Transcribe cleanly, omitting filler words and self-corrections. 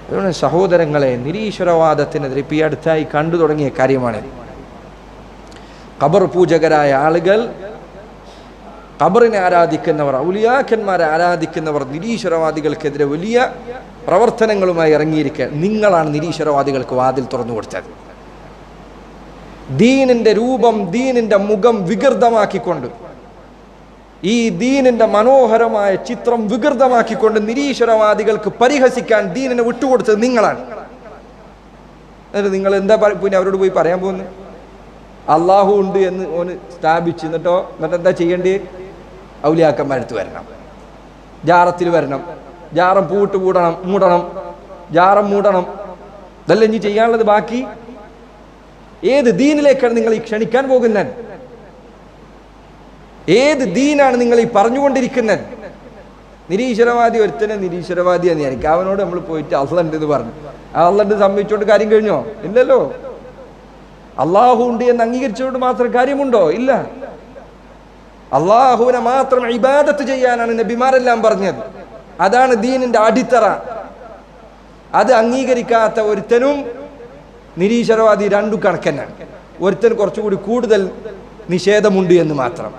അതുകൊണ്ട് സഹോദരങ്ങളെ, നിരീശ്വരവാദത്തിനെതിരെ ഇപ്പം ഈ അടുത്തായി കണ്ടു തുടങ്ങിയ കാര്യമാണ്. ഖബർ പൂജകരായ ആളുകൾ, ഖബറിനെ ആരാധിക്കുന്നവർ, ഔലിയാക്കന്മാരെ ആരാധിക്കുന്നവർ നിരീശ്വരവാദികൾക്കെതിരെ വലിയ പ്രവർത്തനങ്ങളുമായി ഇറങ്ങിയിരിക്കുക. നിങ്ങളാണ് നിരീശ്വരവാദികൾക്ക് വാതിൽ തുറന്നു കൊടുത്തത്. ദീനിന്റെ രൂപം, ദീനിന്റെ മുഖം വികൃതമാക്കിക്കൊണ്ട്, ഈ ദീനിന്റെ മനോഹരമായ ചിത്രം വികൃതമാക്കിക്കൊണ്ട് നിരീശ്വരവാദികൾക്ക് പരിഹസിക്കാൻ ദീനിനെ വിട്ടുകൊടുത്തത് നിങ്ങളാണ്. എന്നിട്ട് നിങ്ങൾ എന്താ പിന്നെ അവരോട് പോയി പറയാൻ പോകുന്നത്? അള്ളാഹു ഉണ്ട് എന്ന് ഓന് സ്ഥാപിച്ച് എന്നിട്ട് എന്താ ചെയ്യേണ്ടി? ഔലിയാക്കന്മാരടുത്ത് വരണം, ജാറത്തിൽ വരണം, ജാറം പൂട്ട് മൂടണം, ജാറം മൂടണം. ഇതല്ല ഇനി ചെയ്യാനുള്ളത്. ബാക്കി ഏത് ദീനിലേക്കാണ് നിങ്ങൾ ഈ ക്ഷണിക്കാൻ പോകുന്നത്? ഏത് ദീനാണ് നിങ്ങൾ ഈ പറഞ്ഞുകൊണ്ടിരിക്കുന്നത്? നിരീശ്വരവാദി ഒരുത്തനെ നിരീശ്വരവാദി എന്ന് വിചാരിക്കും. അവനോട് നമ്മൾ പോയിട്ട് അള്ളണ്ട് എന്ന് പറഞ്ഞു, ആ അള്ളണ്ട് സംഭവിച്ചോണ്ട് കാര്യം കഴിഞ്ഞോ? ഇല്ലല്ലോ. അള്ളാഹു ഉണ്ട് എന്ന് അംഗീകരിച്ചുകൊണ്ട് മാത്രം കാര്യമുണ്ടോ? ഇല്ല. അള്ളാഹുവിനെ മാത്രം ഇബാദത്ത് ചെയ്യാനാണ് നബിമാരെല്ലാം പറഞ്ഞത്. അതാണ് ദീനിന്റെ അടിത്തറ. അത് അംഗീകരിക്കാത്ത ഒരുത്തനും നിരീശ്വരവാദി രണ്ടു കണക്കന്നാണ്. ഒരുത്തന് കുറച്ചുകൂടി കൂടുതൽ നിഷേധമുണ്ട് എന്ന് മാത്രം.